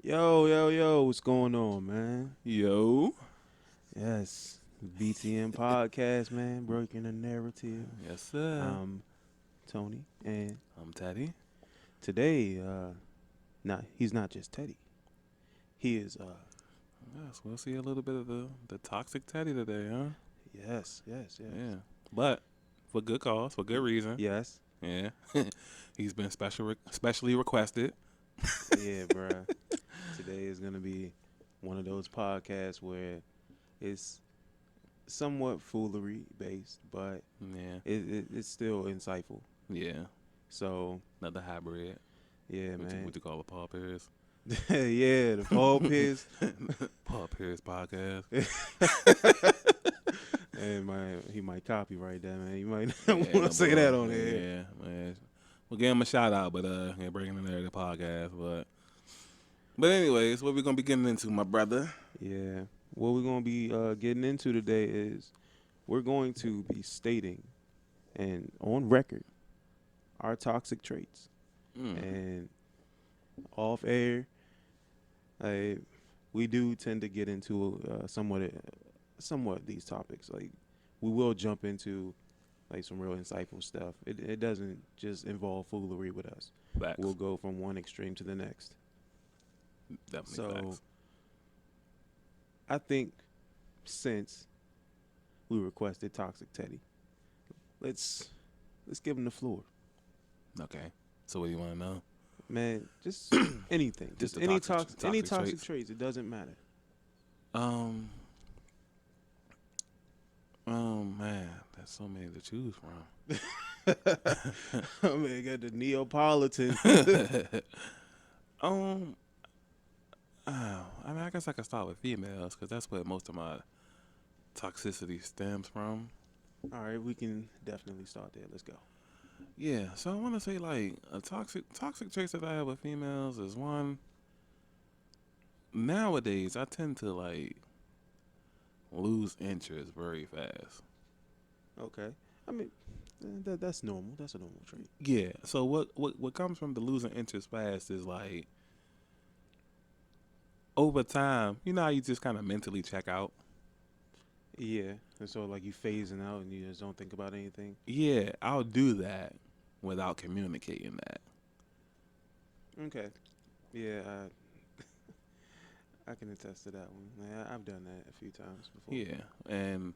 Yo, what's going on, man? Yo. Yes, BTM podcast, man, breaking the narrative. Yes, sir. I'm Tony, and I'm Teddy. today, he's not just Teddy. He is, Yes, we'll see a little bit of the toxic Teddy today, huh? yes, Yeah. But for good cause, for good reason. yes, Yeah. He's been specially requested. yeah, bruh. Today is gonna be one of those podcasts where it's somewhat foolery based, but Yeah. it's still insightful. Yeah. So, Another hybrid. yeah, What you, man. what you call a Paul Pierce? Yeah, the Paul Pierce. Paul Pierce podcast. And he might copyright that, man. He might Yeah, not want to say that on there. Yeah, man. We'll give him a shout out, but yeah, breaking the narrative podcast. But anyways, what we gonna be getting into, my brother? Yeah. What we're going to be getting into today is we're going to be stating and on record our toxic traits. Mm. And off air, uh, we do tend to get into somewhat these topics. Like we will jump into like some real insightful stuff. It doesn't just involve foolery with us. Facts. We'll go from one extreme to the next. Definitely So facts. I think since we requested Toxic Teddy, let's give him the floor, Okay. So what do you want to know? man. Just anything, Just just the any toxic toxic traits. traits. It doesn't matter. Um. Oh man, there's so many to choose I mean, got the Neapolitan. from. um. I mean, I guess I could start with females because that's where most of my toxicity stems from. All right, we can definitely start there. Let's go. Yeah. So I want to say like a toxic traits that I have with females is one. Nowadays, I tend to like lose interest very fast. Okay. I mean, that's normal. That's a normal trait. Yeah. So what comes from the losing interest fast is like over time, you know how you just kind of mentally check out? Yeah. And so, like, you phasing out and you just don't think about anything. Yeah, I'll do that without communicating that. Okay. Yeah, I can attest to that one. I've done that a few times before. Yeah. And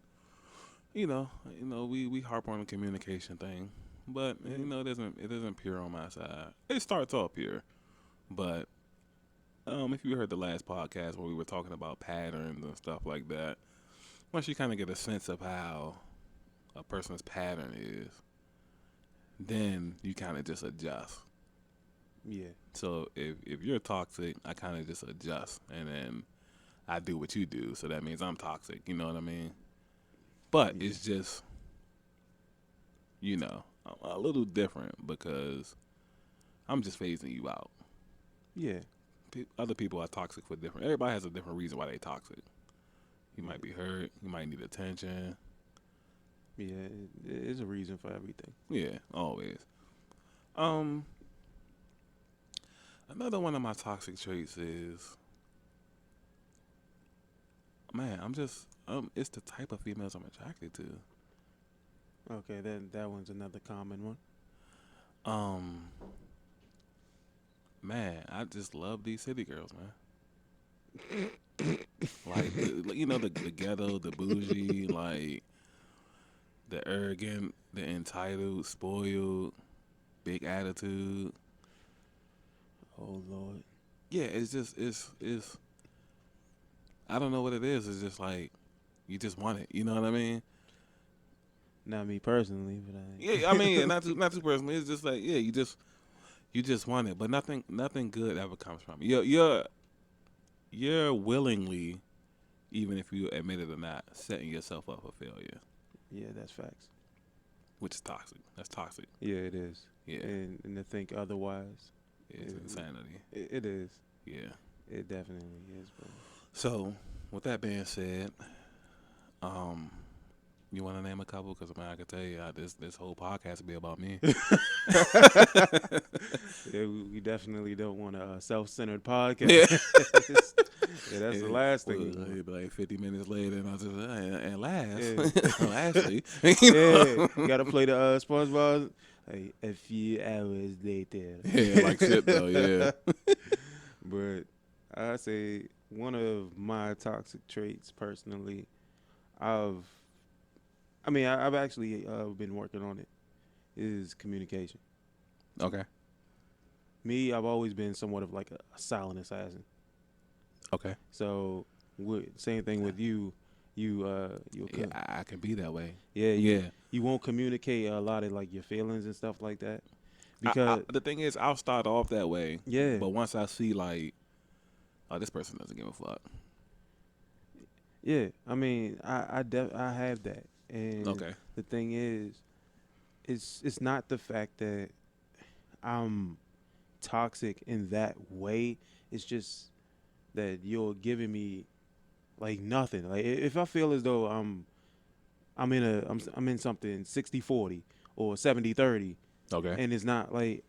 we harp on the communication thing, but it isn't pure on my side. It starts off pure, but if you heard the last podcast where we were talking about patterns and stuff like that, once you kind of get a sense of how a person's pattern is, then you kind of just adjust. Yeah. So if you're toxic, I kind of just adjust, and then I do what you do. So that means I'm toxic. You know what I mean? But Yeah. it's just, a little different because I'm just phasing you out. Yeah. Other people are toxic for different. Everybody has a different reason why they toxic. You might be hurt. You might need attention. Yeah. There's a reason for everything. Yeah, always. Um, Another one of my toxic traits is, man, it's the type of females I'm attracted to. Okay, that one's another common one. Um, Man, I just love these city girls, man. Like, the ghetto, the bougie, like, the arrogant, the entitled, spoiled, big attitude. Oh Lord. Yeah, it's I don't know what it is. It's just like, you just want it. You know what I mean? Not me personally, but Yeah, I mean, not too personally. It's just like, yeah, you just want it, but nothing good ever comes from it. You're willingly, even if you admit it or not, setting yourself up for failure, yeah, that's facts. which is toxic. That's toxic. Yeah, it is. Yeah, And to think otherwise, it's insanity. it is. Yeah. It definitely is, bro. So, with that being said, um, You want to name a couple? Because I can tell you, this whole podcast will be about me. Yeah, we definitely don't want a self-centered podcast. Yeah. Yeah, that's the Yeah. last Well, thing we want. it'd be like 50 minutes later, and I was just and last, Yeah, lastly, yeah. Gotta play the SpongeBob. Like a few hours later. yeah, like shit though, yeah. But I say one of my toxic traits personally, I've, I've actually been working on it, is communication. Okay, Me, I've always been somewhat of like a silent assassin. okay. So, same thing with you. You'll Yeah, I can be that way. yeah, Yeah. you won't communicate a lot of like your feelings and stuff like that because The thing is, I'll start off that way, yeah, but once I see like, oh, this person doesn't give a fuck. yeah. I have that, and Okay. the thing is, it's not the fact that I'm toxic in that way. It's just that you're giving me like nothing. Like if I feel as though I'm in something 60-40 or 70-30, Okay. and it's not like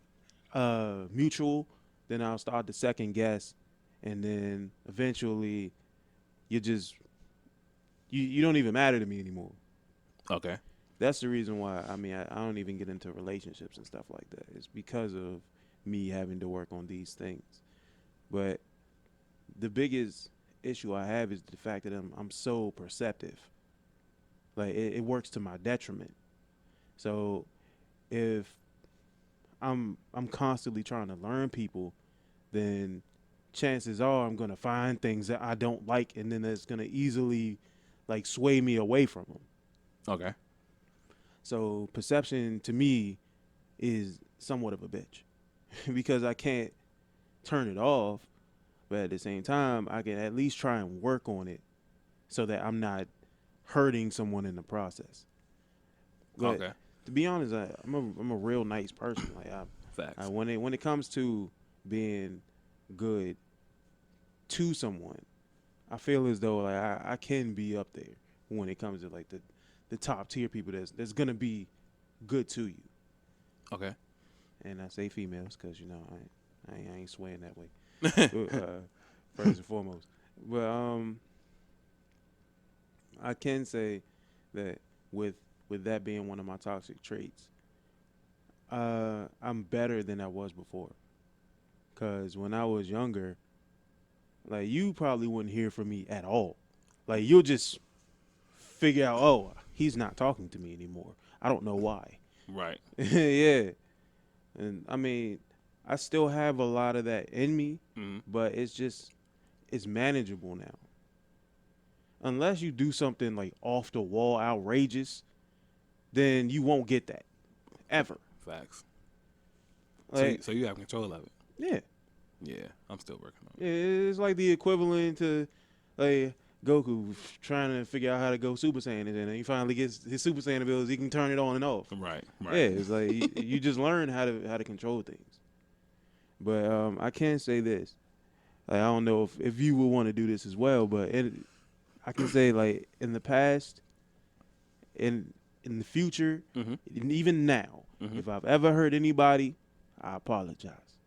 mutual, then I'll start to second guess, and then eventually you just you don't even matter to me anymore. Okay. That's the reason why I don't even get into relationships and stuff like that. It's because of me having to work on these things. But the biggest issue I have is the fact that I'm so perceptive. Like it works to my detriment. So if I'm constantly trying to learn people, then chances are I'm gonna find things that I don't like, and then that's gonna easily like sway me away from them. Okay. So perception to me is somewhat of a bitch because I can't turn it off, but at the same time I can at least try and work on it so that I'm not hurting someone in the process. But Okay. to be honest, I'm a real nice person. Like Facts. when it comes to being good to someone, I feel as though like I can be up there when it comes to like the top tier people that's gonna be good to you. Okay. And I say females because I ain't swaying that way. First and foremost, but I can say that with that being one of my toxic traits, I'm better than I was before. Cause when I was younger, like you probably wouldn't hear from me at all. Like you'll just figure out, oh, he's not talking to me anymore. I don't know why. Right. Yeah, and I still have a lot of that in me, Mm-hmm. but it's manageable now. Unless you do something like off the wall outrageous, then you won't get that ever. Facts. Like, So you have control of it. yeah, Yeah. I'm still working on it. it's like the equivalent to like Goku trying to figure out how to go Super Saiyan, and then he finally gets his Super Saiyan abilities. He can turn it on and off. Right. Right. Yeah, it's like you just learn how to control things. But I can say this. Like, I don't know if you would want to do this as well, but I can say like in the past, in the future, Mm-hmm. and even now, Mm-hmm. if I've ever hurt anybody, I apologize.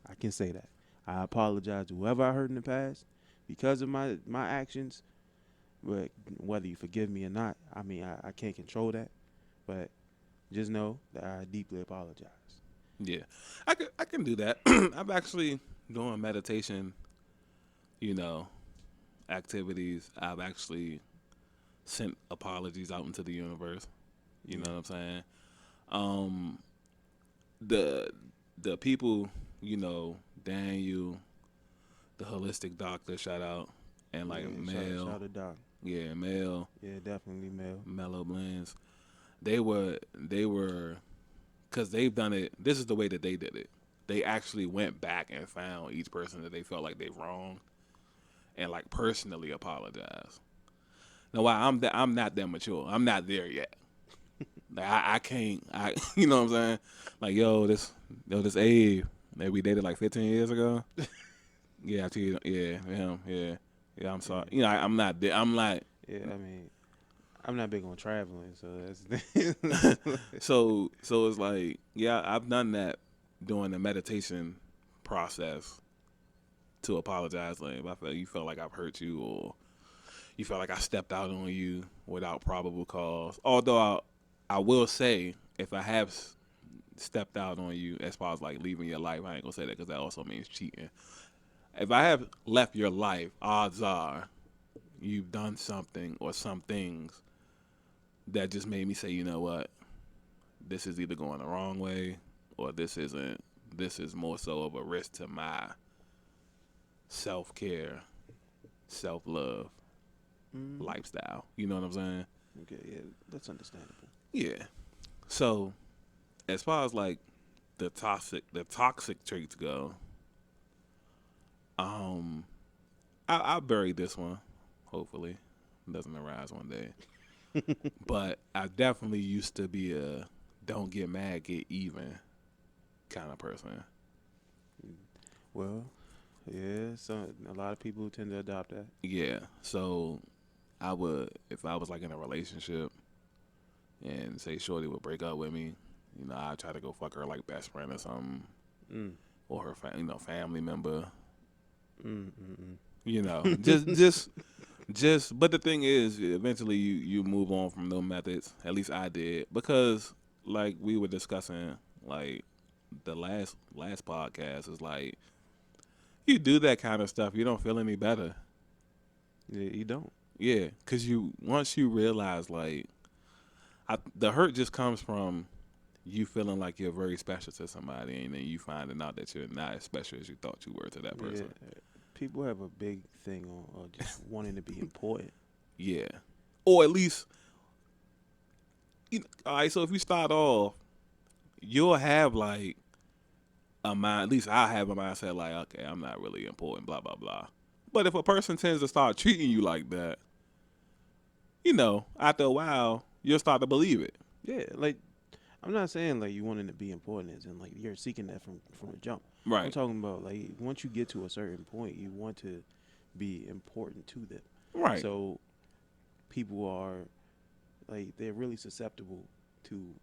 I can say that. I apologize to whoever I hurt in the past because of my actions. But whether you forgive me or not, I can't control that. But just know that I deeply apologize. Yeah. I can do that. I'm actually doing meditation, activities. I've actually sent apologies out into the universe. You know what I'm saying? The people, Daniel, the holistic doctor, shout out, and like Mel, Shout out Doc. yeah, Mel, Yeah, definitely Mel. Mellow Blends. They were, because they've done it. This is the way that they did it. They actually went back and found each person that they felt like they wronged, and like personally apologized. Now, why I'm not that mature. I'm not there yet. Like I can't. You know what I'm saying? Like this Abe that we dated like 15 years ago. Yeah, I cheated. Yeah, him. Yeah. I'm sorry. I'm not there. I'm like, Yeah, I'm not big on traveling, so that's the thing. So it's like, yeah, I've done that during the meditation process to apologize. Like if I felt you felt like I've hurt you, or you felt like I stepped out on you without probable cause. Although I will say, if I have stepped out on you as far as like leaving your life, I ain't gonna say that because that also means cheating. If I have left your life, odds are you've done something or some things that just made me say, you know what, this is either going the wrong way or this isn't. This is more so of a risk to my self care, self love Mm, lifestyle. You know what I'm saying? okay, yeah, that's understandable. Yeah. So as far as like the toxic traits go, um, I'll bury this one. Hopefully, it doesn't arise one day. But I definitely used to be a don't get mad, get even kind of person. Well, yeah, so a lot of people tend to adopt that. Yeah. So I would, if I was like in a relationship and say Shorty would break up with me, you know, I'd try to go fuck her like best friend or something, Mm, or her, family member. mm. You know, just. But the thing is, eventually you move on from those methods. At least I did, because like we were discussing, like the last podcast is like you do that kind of stuff, you don't feel any better. Yeah, you don't. Yeah, because you once you realize like the hurt just comes from you feeling like you're very special to somebody, and then you finding out that you're not as special as you thought you were to that Yeah, person. people have a big thing on just wanting to be important. Yeah, or at least all right. So if you start off, you'll have like a mind. At least I have a mindset like, okay, I'm not really important. Blah blah blah. But if a person tends to start treating you like that, after a while, you'll start to believe it. Yeah, like I'm not saying like you wanting to be important as in like you're seeking that from the jump. I'm Right. talking about like once you get to a certain point, you want to be important to them. Right. So people are like they're really susceptible to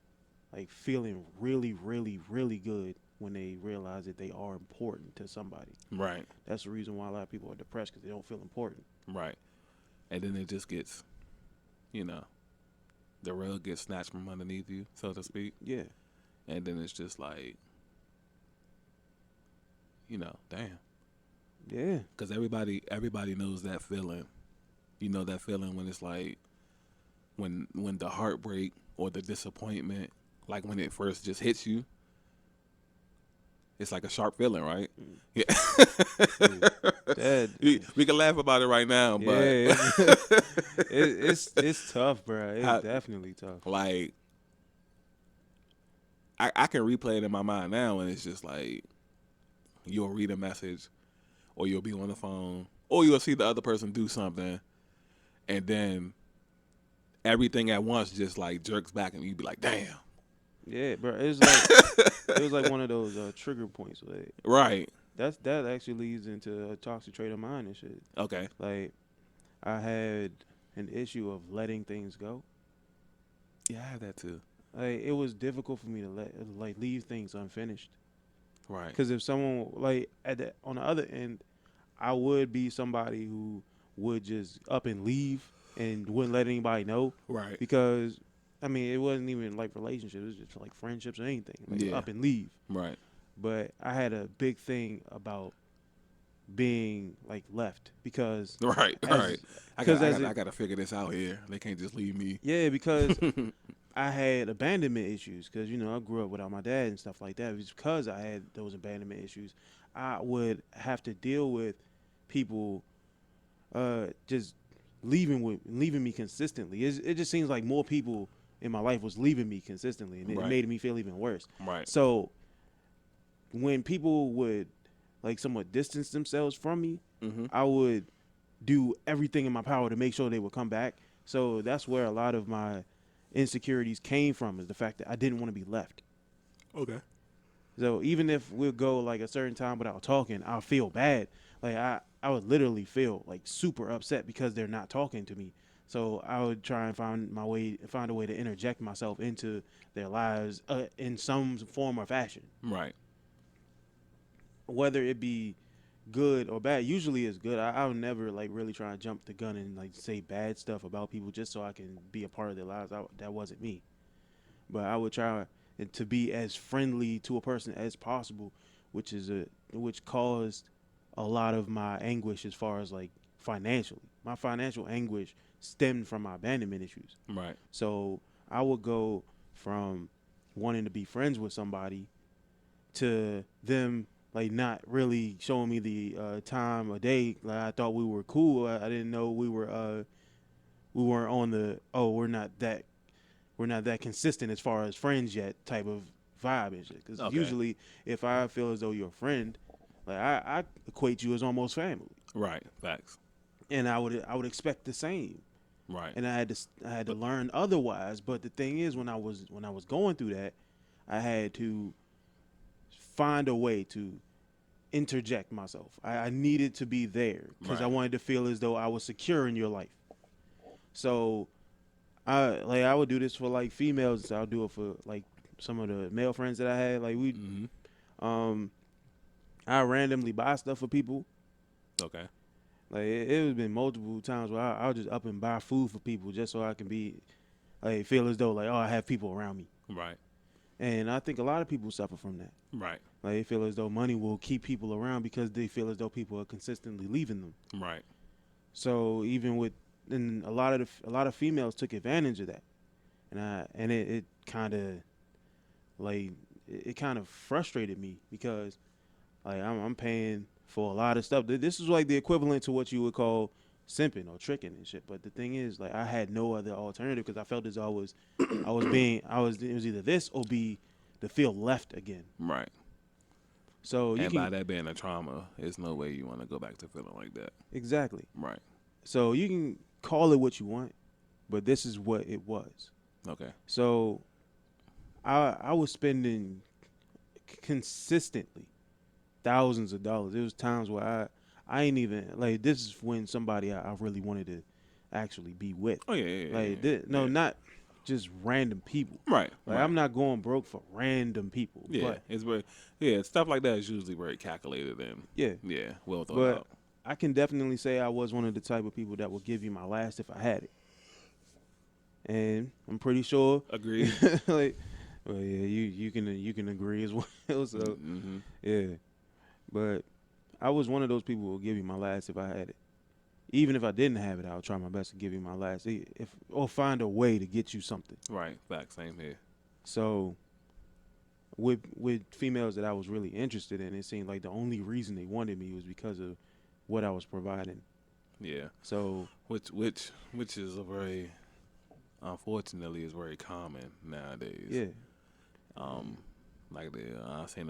like feeling really, really, really good when they realize that they are important to somebody. Right. That's the reason why a lot of people are depressed because they don't feel important. Right. And then it just gets, you know, the rug gets snatched from underneath you, so to speak. Yeah, And then it's just like, damn. yeah, Because everybody knows that feeling. You know that feeling when it's like when the heartbreak or the disappointment, like when it first just hits you, it's like a sharp feeling, right? mm, Yeah. that, we can laugh about it right now, yeah. but It's tough, bro. It's I, definitely tough. like I can replay it in my mind now, and it's just like you'll read a message, or you'll be on the phone, or you'll see the other person do something, and then everything at once just like jerks back, and you be like, "Damn!" Yeah, bro. It was like one of those trigger points. Like, Right? that actually leads into a toxic trait of mine and shit. Okay. Like I had an issue of letting things go. Yeah, I have that too. Like it was difficult for me to leave things unfinished. Right. Because if someone like on the other end, I would be somebody who would just up and leave and wouldn't let anybody know. Right. Because I mean, it wasn't even like relationships; it was just like friendships or anything. Like Yeah. up and leave. Right. But I had a big thing about being like left because Right. as, Right. because I got to figure this out here. They can't just leave me. yeah, because I had abandonment issues because I grew up without my dad and stuff like that. It was because I had those abandonment issues. I would have to deal with people just leaving me consistently. It just seems like more people in my life was leaving me consistently, and it Right. made me feel even worse. Right. So when people would like somewhat distance themselves from me, Mm-hmm. I would do everything in my power to make sure they would come back. So that's where a lot of my insecurities came from, is the fact that I didn't want to be left. Okay. So even if we'll go like a certain time without talking, I'll feel bad. Like I would literally feel like super upset because they're not talking to me. So I would try and find a way to interject myself into their lives in some form or fashion, Right. whether it be good or bad. Usually it's good. I would never like really try to jump the gun and like say bad stuff about people just so I can be a part of their lives. That wasn't me. But I would try to be as friendly to a person as possible, which caused a lot of my anguish as far as like financially. My financial anguish stemmed from my abandonment issues. Right. So I would go from wanting to be friends with somebody to them like not really showing me the time of day. Like I thought we were cool. I didn't know we weren't on the we're not that consistent as far as friends yet type of vibe and shit. Because Okay. usually if I feel as though you're a friend, like I equate you as almost family, Right. Facts. and I would expect the same. Right. And I had to But learn otherwise. But the thing is, when I was going through that, I had to find a way to interject myself. I needed to be there because I right. wanted to feel as though I was secure in your life. So I would do this for like females. I'll do it for like some of the male friends that I had. Like Mm-hmm. um, I randomly buy stuff for people. Okay. Like it has been multiple times where I'll just up and buy food for people just so I can be like feel as though like, oh, I have people around me. Right. And I think a lot of people suffer from that. Right. Like they feel as though money will keep people around because they feel as though people are consistently leaving them. Right. So even with and a lot of females took advantage of that, and it kind of like it kind of frustrated me because like I'm paying for a lot of stuff. This is like the equivalent to what you would call simping or tricking and shit. But the thing is, like I had no other alternative because I felt as though it was either this or be to feel left again. Right. So you And by can that being a trauma, there's no way you want to go back to feeling like that. exactly. Right. So you can call it what you want, but this is what it was. Okay. So I was spending consistently thousands of dollars. There was times where I ain't even like this is when somebody I really wanted to actually be with. Oh yeah. Yeah. Yeah. Like Yeah. no, not just random people. Right. Like Right. I'm not going broke for random people. Yeah. But It's where. Yeah. Stuff like that is usually very calculated and yeah, yeah, well thought but out. I can definitely say I was one of the type of people that would give you my last if I had it. And I'm pretty sure Agreed. like well yeah, you can agree as well. So Mm-hmm. yeah. But I was one of those people who would give you my last if I had it. Even if I didn't have it, I'll try my best to give you my last. If or find a way to get you something. Right. Fact. Same here. So with females that I was really interested in, it seemed like the only reason they wanted me was because of what I was providing. Yeah. So Which is a very unfortunately is very common nowadays. yeah, Like I seen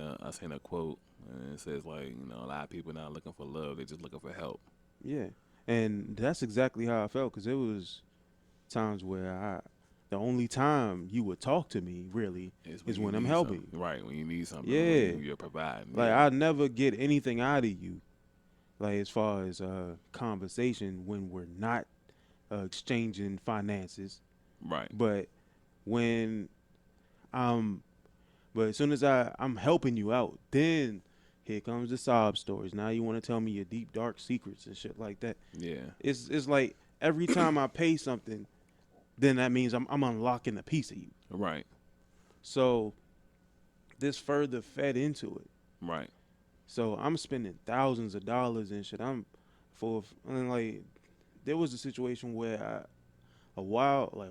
a quote and it says like a lot of people not looking for love, they're just looking for help. yeah, and that's exactly how I felt because it was times where the only time you would talk to me really is You when I'm need helping. something. Right, when you need something, Yeah, when you're providing. like Yeah. I never get anything out of you, like as far as conversation when we're not exchanging finances. Right, But when I'm, but as soon as I'm helping you out, then here comes the sob stories. Now you want to tell me your deep dark secrets and shit like that. yeah, It's like every time I pay something, then that means I'm unlocking a piece of you. right, So this further fed into it. right, So I'm spending thousands of dollars and shit. And like there was a situation where a while like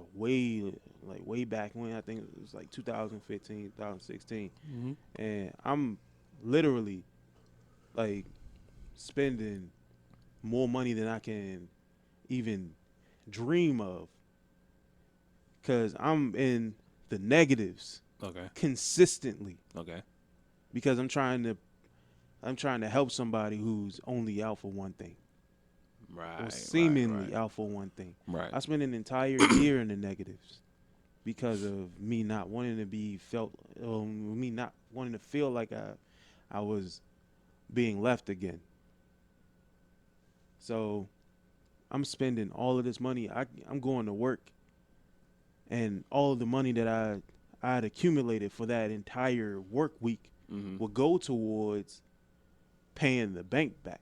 way back when I think it was like 2015, 2016, mm-hmm. and I'm literally like spending more money than I can even dream of because I'm in the negatives Okay, consistently okay, because I'm trying to help somebody who's only out for one thing or right, seemingly out for one thing. right, I spent an entire year in the negatives because of me not wanting to be felt, me not wanting to feel like I was being left again. So I'm spending all of this money. I'm going to work, and all of the money that I had accumulated for that entire work week Mm-hmm. will go towards paying the bank back.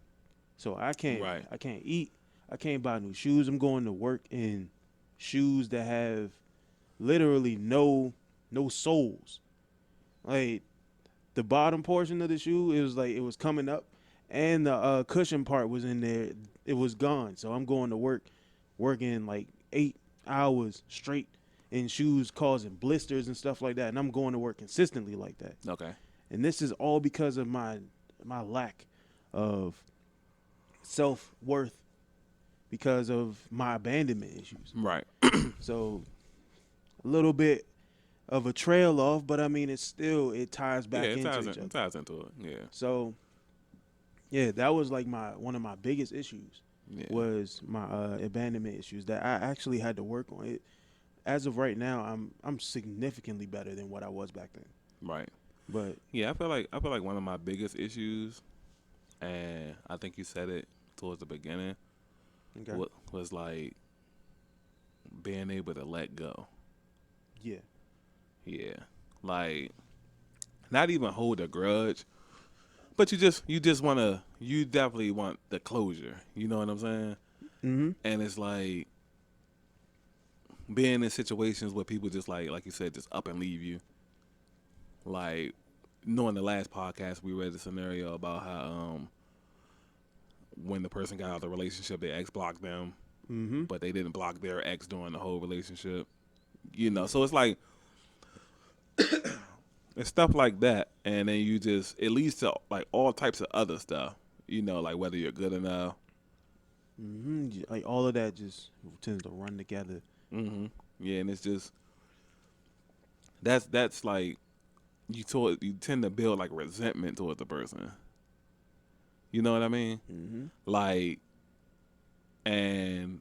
So Right. I can't eat. I can't buy new shoes. I'm going to work in shoes that have literally no soles. Like the bottom portion of the shoe, it was like it was coming up, and the cushion part was in there. It was gone. So I'm going to work, working like 8 hours straight in shoes, causing blisters and stuff like that. And I'm going to work consistently like that. Okay. And this is all because of my lack of self worth, because of my abandonment issues. Right. So a little bit of a trail off, but I mean it ties Yeah, back into each it other. ties into it. Yeah. So yeah, that was like my one of my biggest issues Yeah. was my abandonment issues that I actually had to work on. It as of right now, I'm significantly better than what I was back then. Right. But Yeah, I feel like one of my biggest issues, and I think you said it towards the beginning, okay. was like being able to let go. Yeah. Yeah. Like not even hold a grudge, but you just you definitely want the closure. You know what I'm saying? Mm-hmm. And it's like being in situations where people just like you said, just up and leave you. Like knowing the last podcast we read the scenario about how when the person got out of the relationship, their ex blocked them, Mm-hmm. but they didn't block their ex during the whole relationship. You know, so it's like it's stuff like that, and then you just it leads to like all types of other stuff. You know, like whether you're good enough. Mm-hmm. Like all of that just tends to run together. Mm-hmm. Yeah, and it's just that's like you tend to build like resentment towards the person. You know what I mean? Mm-hmm. Like, and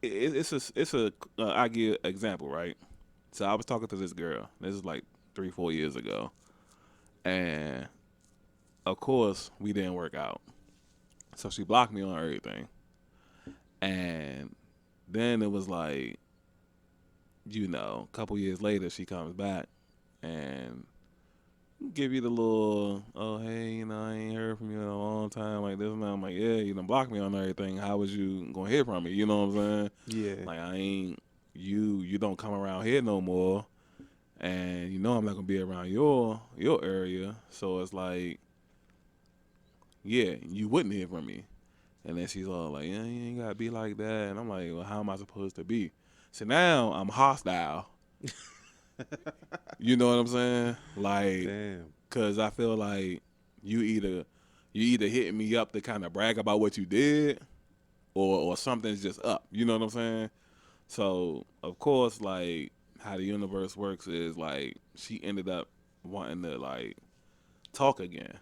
it's a I give an example, right? So I was talking to this girl. This is like 3-4 years ago, and of course we didn't work out. So she blocked me on everything, and then it was like, you know, a couple years later she comes back and give you the little, oh hey, you know, I ain't heard from you in a long time, like this and that. I'm like, yeah, you done blocked me on everything. How was you gonna hear from me? You know what I'm saying? Yeah. Like I ain't you don't come around here no more, and you know I'm not gonna be around your area. So it's like, yeah, you wouldn't hear from me. And then she's all like, yeah, you ain't gotta be like that. And I'm like, well, how am I supposed to be? So now I'm hostile. You know what I'm saying? Like, Damn. cause I feel like you either hitting me up to kind of brag about what you did, or something's just up. You know what I'm saying? So of course, like how the universe works is like she ended up wanting to like talk again,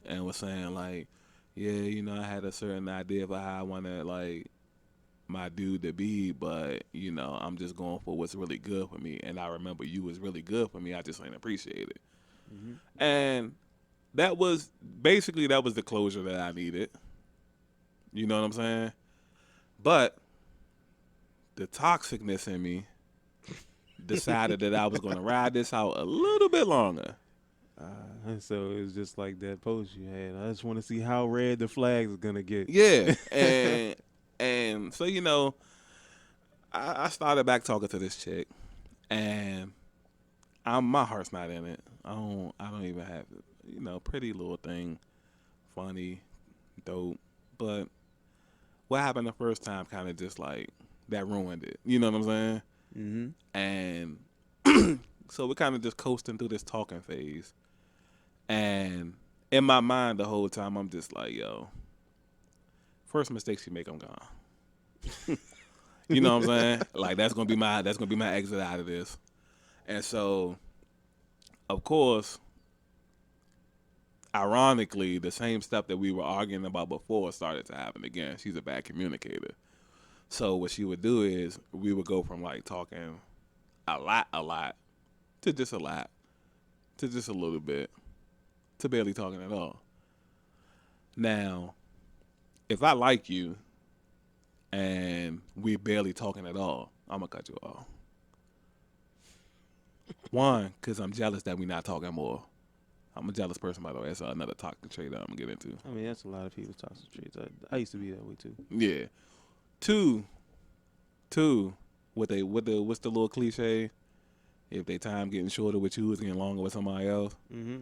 and was saying like, yeah, you know, I had a certain idea about how I wanted like my dude to be, but you know, I'm just going for what's really good for me. And I remember you was really good for me. I just ain't appreciate it. Mm-hmm. And that was basically that was the closure that I needed. You know what I'm saying? But the toxicness in me decided that I was going to ride this out a little bit longer. So it was just like that post you had. I just want to see how red the flags are gonna get. Yeah, and so you know, I started back talking to this chick, and my heart's not in it. I don't even have it. You know, pretty little thing, funny, dope. But what happened the first time kind of just like that ruined it. You know what I'm saying? Mm-hmm. And so we're kind of just coasting through this talking phase. And in my mind the whole time, I'm just like, yo, first mistake she make, I'm gone. You know what I'm saying? Like that's gonna be my exit out of this. And so, of course, ironically, the same stuff that we were arguing about before started to happen again. She's a bad communicator. So what she would do is we would go from like talking a lot, to just a lot, to just a little bit, to barely talking at all. Now, if I like you and we're barely talking at all, I'm gonna cut you off. One, because I'm jealous that we're not talking more. I'm a jealous person, by the way. That's another toxic trait that I'm gonna get into. I mean, that's a lot of people's toxic traits. I used to be that way too. Yeah. Two, two. What's the little cliche? If they time getting shorter with you, it's getting longer with somebody else. Mm-hmm.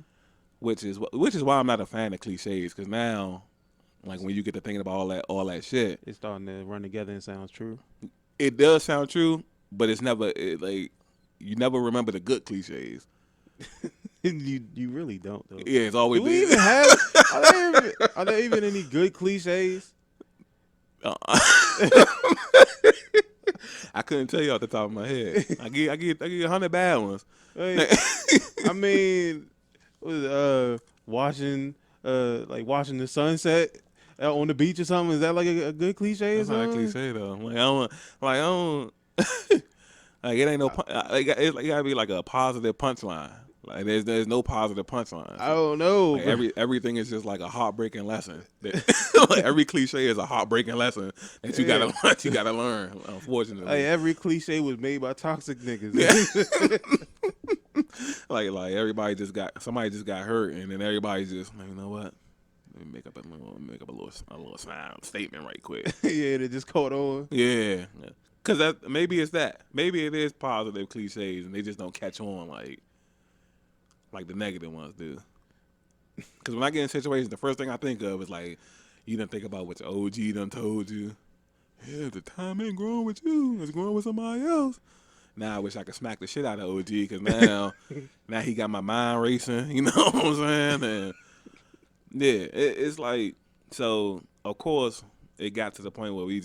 Which is why I'm not a fan of cliches. Because now, like when you get to thinking about all that shit, It's starting to run together and sounds true. it does sound true, but it's never like you never remember the good cliches. you really don't though. Yeah, it's always Do we even have? Are there even any good cliches? I couldn't tell you off the top of my head. I get 100 bad ones. Like, I mean, watching watching the sunset on the beach or something. Is that like a good cliche or That's not a something? cliche though. I don't like it ain't no it gotta be like a positive punchline. Like there's no positive punchline. I don't know. Like everything is just like a heartbreaking lesson. Like every cliche is a heartbreaking lesson that you gotta learn. Unfortunately, Like every cliche was made by toxic niggas. like somebody just got hurt, and then everybody just like, you know what? Let me make up a little sound statement right quick. Yeah, they just caught on. Yeah, because maybe it's that. Maybe it is positive cliches, and they just don't catch on like the negative ones do. Because when I get in situations, the first thing I think of is like, you done think about what your OG done told you. Yeah, the time ain't growing with you. It's growing with somebody else. Now I wish I could smack the shit out of OG because now he got my mind racing. You know what I'm saying? And yeah, it's like, so of course it got to the point where we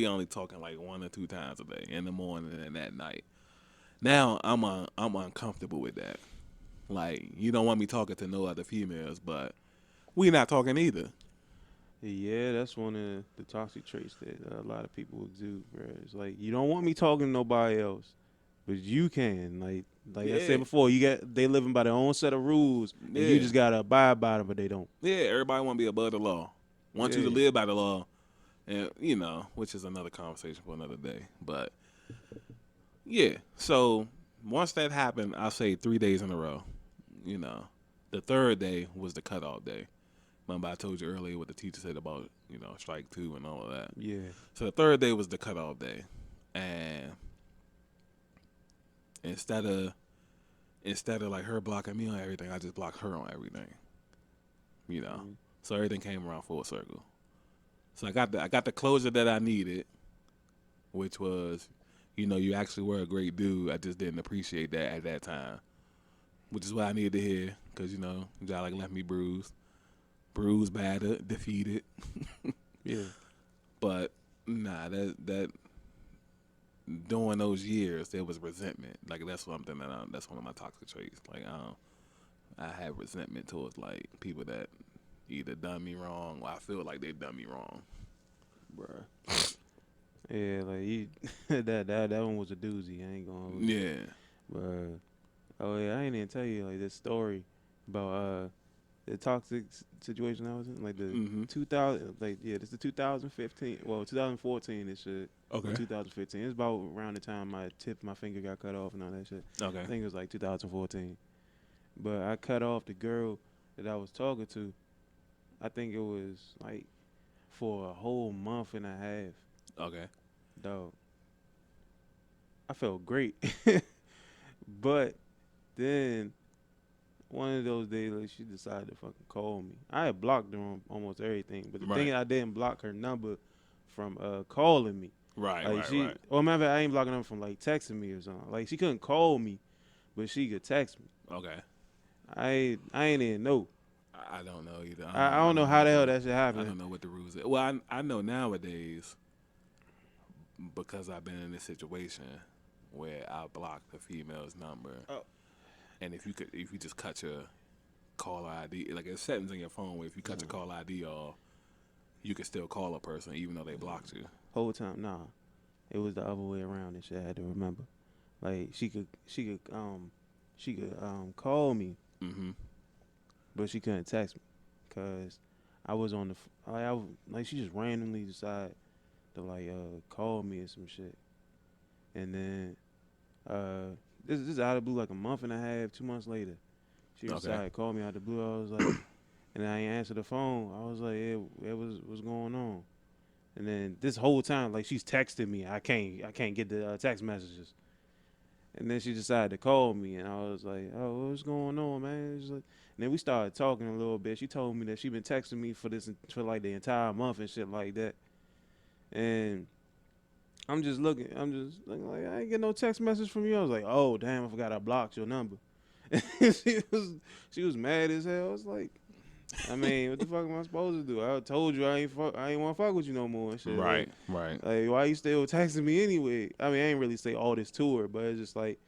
only talking like 1 or 2 times a day, in the morning and at night. Now I'm uncomfortable with that. Like, you don't want me talking to no other females, but we not talking either. Yeah, that's one of the toxic traits that a lot of people exude, bro. It's like you don't want me talking to nobody else, but you can. Like I Yeah. said before, they living by their own set of rules, and Yeah. you just gotta abide by them, but they don't. Yeah, everybody want to be above the law. Want you to Yeah. live by the law, and which is another conversation for another day. But yeah, so once that happened, I'll say 3 days in a row. The third day was the cutoff day. Remember I told you earlier what the teacher said about strike 2 and all of that. Yeah. So the third day was the cutoff day, and instead of like her blocking me on everything, I just blocked her on everything. Mhm. So everything came around full circle. So I got the closure that I needed, which was, you actually were a great dude. I just didn't appreciate that at that time, which is what I needed to hear, because y'all like left me bruised, battered, defeated. Yeah. But nah, that during those years there was resentment. Like that's something that's one of my toxic traits. Like I have resentment towards like people that either done me wrong or I feel like they done me wrong. Bruh. Yeah, like you, that one was a doozy. I ain't gonna. Yeah. But oh yeah, I ain't even tell you like this story about the toxic situation I was in, like the 2000, this is the 2015, 2014 and shit. Okay. 2015. It's about around the time my finger got cut off and all that shit. Okay. I think it was like 2014. But I cut off the girl that I was talking to. I think it was like for a whole month and a half. Okay. Dog. I felt great. But then one of those days, like, she decided to fucking call me. I had blocked her on almost everything, but the thing is, I didn't block her number from calling me. Right, Like right. Or matter of fact, I ain't blocking her from like texting me or something. Like she couldn't call me, but she could text me. Okay. I ain't even know. I don't know either. I don't know how the hell that shit I happened. don't know what the rules are. Well, I know nowadays, because I've been in this situation where I blocked the female's number. Oh. And if you just cut your caller ID, like there's settings on your phone where if you cut your caller ID off, you can still call a person even though they blocked you. Whole time, nah. It was the other way around and shit. I had to remember. Like she could call me, Mm-hmm. but she couldn't text me, cause I was on the like she just randomly decided to like call me or some shit, and then uh this is out of the blue like a month and a half, 2 months later, she Okay. decided to call me out of the blue. I was like, and I ain't answered the phone. I was like, yeah, what's going on? And then this whole time, like she's texting me, I can't get the text messages. And then she decided to call me, and I was like, "Oh, what's going on, man?" She's like, and then we started talking a little bit. She told me that she been texting me for like the entire month and shit like that. And I'm just looking, I'm just like, I ain't get no text message from you. I was like, "Oh, damn, I forgot I blocked your number." She was mad as hell. I was like, I mean, what the fuck am I supposed to do? I told you I ain't want to fuck with you no more and shit. Right. Right. Like, why you still texting me anyway? I mean, I ain't really say all this to her, but it's just like.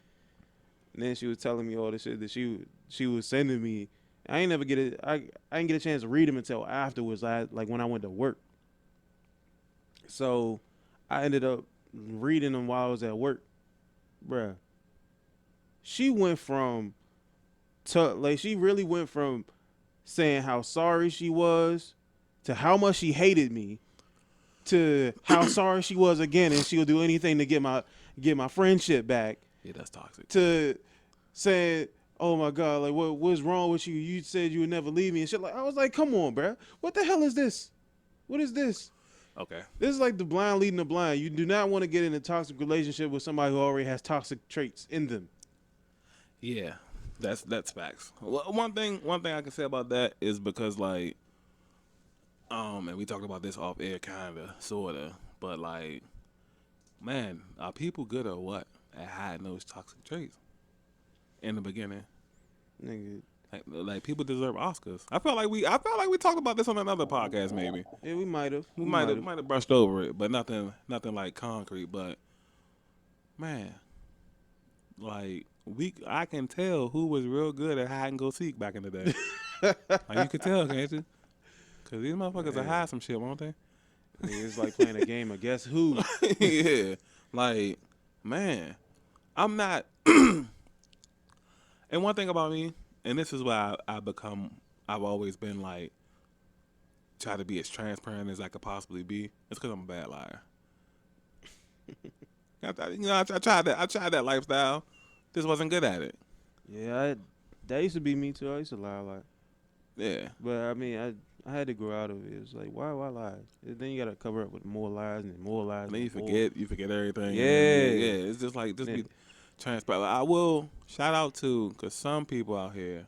And then she was telling me all the shit that she was sending me. I ain't never get it. I didn't get a chance to read them until afterwards. Like when I went to work. So I ended up reading them while I was at work, bruh. She went from like she really went from saying how sorry she was to how much she hated me to how sorry she was again, and she'll do anything to get my friendship back. Yeah, that's toxic. To saying, "Oh my God, like what's wrong with you? You said you would never leave me and shit." Like I was like, "Come on, bro, what the hell is this? What is this? Okay. This is like the blind leading the blind. You do not want to get in a toxic relationship with somebody who already has toxic traits in them." Yeah, that's facts. One thing I can say about that is because like, and we talked about this off air, kinda, sorta, but like, man, are people good or what at hiding those toxic traits in the beginning? Nigga, Like people deserve Oscars. I felt like we talked about this on another podcast. Maybe yeah, we might have, we might have brushed over it, but nothing like concrete. But man, like I can tell who was real good at hide and go seek back in the day. Like you could tell, can't you? Cause these motherfuckers will hide some shit, won't they? Nigga, it's like playing a game of Guess Who. Yeah, like man, I'm not. And one thing about me, and this is why I've always been like, try to be as transparent as I could possibly be. It's because I'm a bad liar. I tried that. I tried that lifestyle. Just wasn't good at it. Yeah, that used to be me too. I used to lie a lot. Yeah. But I mean, I had to grow out of it. It was like, why lie? And then you gotta cover up with more lies and more lies. And then more. you forget everything. Yeah. Yeah. It's just like, just Man. be transparent. I will shout out to, because some people out here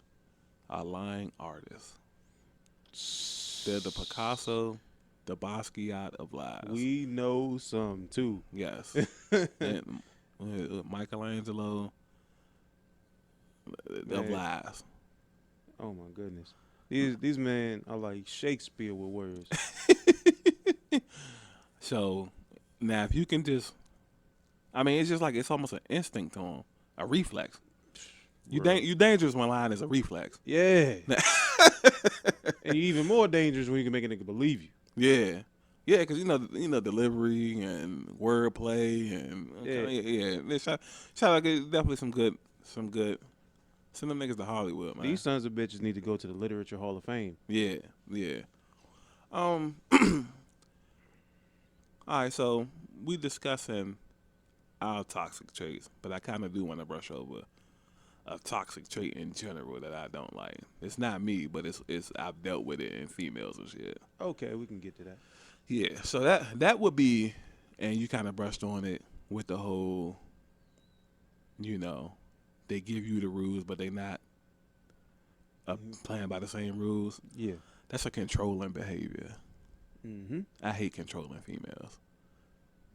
are lying artists. They're the Picasso, the Basquiat of lies. We know some too. Yes. And Michelangelo of Man. lies. Oh my goodness. These men are like Shakespeare with words. So now if you can just, I mean, it's just like, it's almost an instinct to them, a reflex. You dangerous when lying is a reflex. Yeah. And you're even more dangerous when you can make a nigga believe you. Yeah. Yeah, because you know delivery and wordplay and yeah. Shout out, definitely some good. Send them niggas to Hollywood, man. These sons of bitches need to go to the Literature Hall of Fame. Yeah. All right, so we discussing our toxic traits, but I kind of do want to brush over a toxic trait in general that I don't like. It's not me, but it's I've dealt with it in females and shit. Okay, we can get to that. Yeah, so that would be, and you kind of brushed on it with the whole, they give you the rules, but they not playing by the same rules. Yeah. That's a controlling behavior. Mm-hmm. I hate controlling females.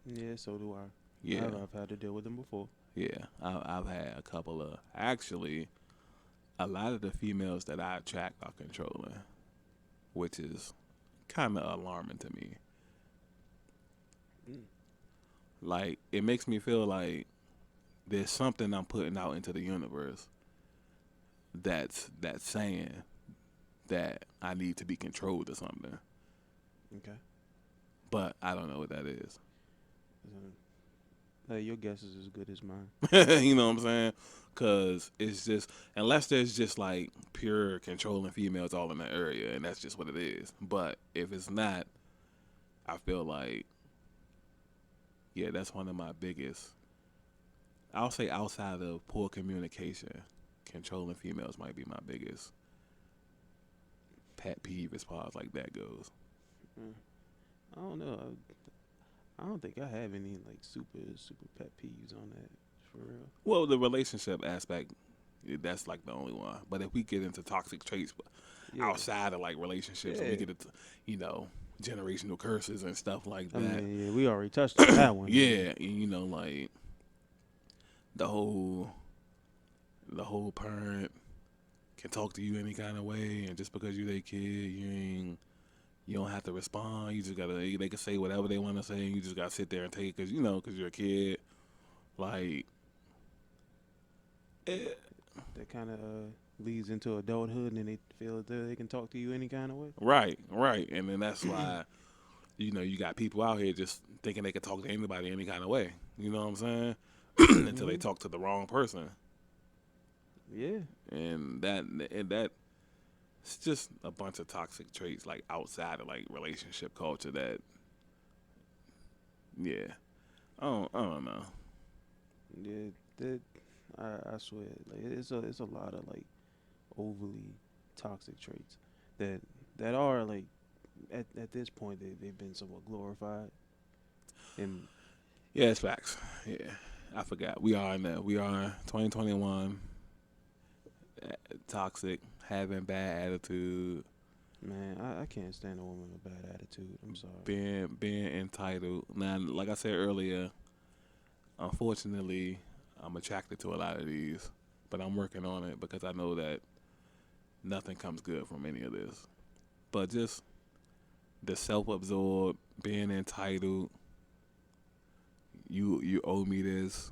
Yeah, so do I. Yeah. I've had to deal with them before. Yeah, I've had a couple of, actually, a lot of the females that I attract are controlling, which is kind of alarming to me. Like, it makes me feel like there's something I'm putting out into the universe that's saying that I need to be controlled or something. Okay. But I don't know what that is. Your guess is as good as mine. You know what I'm saying? Because it's just, unless there's just like pure controlling females all in that area, and that's just what it is. But if it's not, I feel like, yeah, that's one of my biggest. I'll say outside of poor communication, controlling females might be my biggest pet peeve as far as like that goes. Mm. I don't know. I don't think I have any like super pet peeves on that for real. Well, the relationship aspect, that's like the only one. But if we get into toxic traits Yeah. outside of like relationships, and we Yeah. get into, you know, generational curses and stuff like I that. mean, yeah, we already touched on that one. Yeah, and, you know, like the whole parent can talk to you any kind of way, and just because you're their kid, you don't have to respond. You just gotta, they can say whatever they want to say, and you just gotta sit there and take it because you're a kid. Like, That kind of leads into adulthood, and then they feel that they can talk to you any kind of way. right, and then that's why, you got people out here just thinking they can talk to anybody any kind of way. You know what I'm saying? Until they talk to the wrong person, Yeah. and that it's just a bunch of toxic traits like outside of like relationship culture that, yeah, I don't know. Yeah. That I swear, like it's a lot of like overly toxic traits that are like at this point they've been somewhat glorified. And Yeah, it's facts. Yeah, I forgot. We are 2021. Toxic, having bad attitude, man, I can't stand a woman with a bad attitude. I'm sorry. being entitled. Now, like I said earlier, unfortunately, I'm attracted to a lot of these, but I'm working on it because I know that nothing comes good from any of this. But just the self-absorbed, being entitled. You owe me this.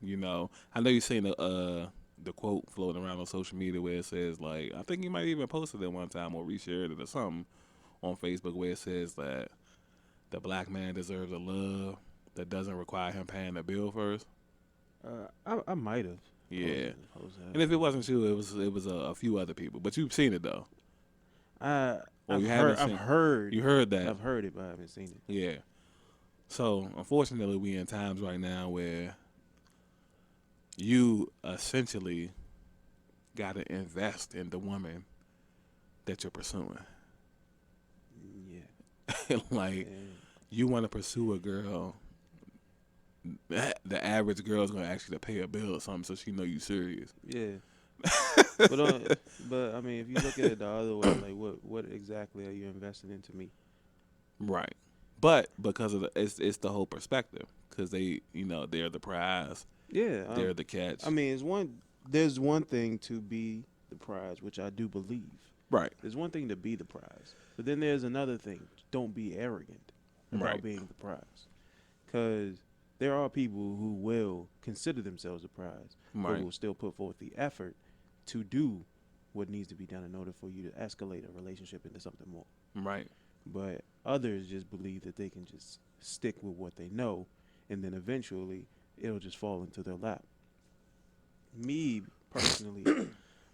I know you've seen the quote floating around on social media where it says, like, I think you might even posted it one time or reshared it or something on Facebook, where it says that the black man deserves a love that doesn't require him paying the bill first. I might have. Yeah. Posed that. And if it wasn't you, it was a few other people. But you've seen it though. I've you heard. haven't seen. I've heard. You heard that. I've heard it, but I haven't seen it. Yeah. So unfortunately, we in times right now where you essentially got to invest in the woman that you're pursuing. Yeah. Like, Yeah. you want to pursue a girl, the average girl is going to ask you to pay a bill or something so she know you serious. Yeah. but I mean, if you look at it the other way, like what exactly are you investing into me? Right. But because of it's the whole perspective, because they're the prize, Yeah. they're the catch. I mean, there's one thing to be the prize, which I do believe. Right. There's one thing to be the prize, but then there's another thing. Don't be arrogant about Right. being the prize, because there are people who will consider themselves the prize, but Right. will still put forth the effort to do what needs to be done in order for you to escalate a relationship into something more. Right. But others just believe that they can just stick with what they know, and then eventually it'll just fall into their lap. Me personally,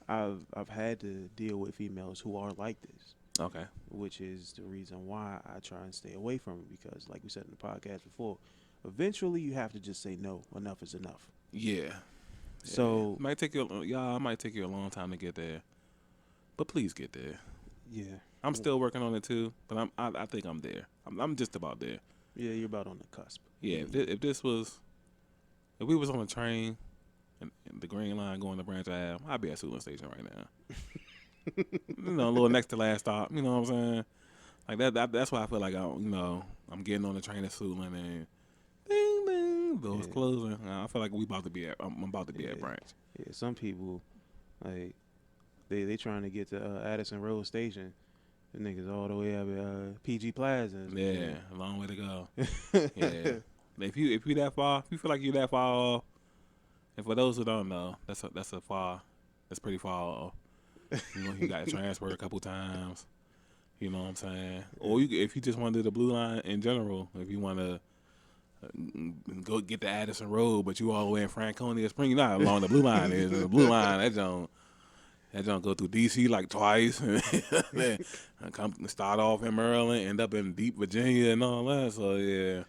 I've had to deal with females who are like this, Okay. which is the reason why I try and stay away from it, because like we said in the podcast before, eventually you have to just say no. Enough is enough. Yeah. So It might take you, y'all. It might take you a long time to get there, but please get there. yeah, I'm still working on it too, but I think I'm there. I'm just about there. yeah, you're about on the cusp. Yeah. If we was on a train and the green line going to Branch Ave, I'd be at Suitland Station right now. A little next to last stop. You know what I'm saying? Like that's why I feel like I'm getting on the train at Suitland and ding ding, doors Yeah. closing. I feel like I'm about to be at Yeah. Branch. Yeah, some people like they trying to get to Addison Road Station. The niggas all the way up at PG Plaza. Yeah, a long way to go. Yeah. If you that far, if you feel like you're that far off, and for those who don't know, that's pretty far off. You got to transfer a couple times. You know what I'm saying? Or if you just want to do the blue line in general, if you want to Go get the Addison Road, but you all the way in Franconia Spring. You know how long the blue line is. And the blue line, that don't go through DC like twice, and then come start off in Maryland, end up in deep Virginia and all that. So yeah,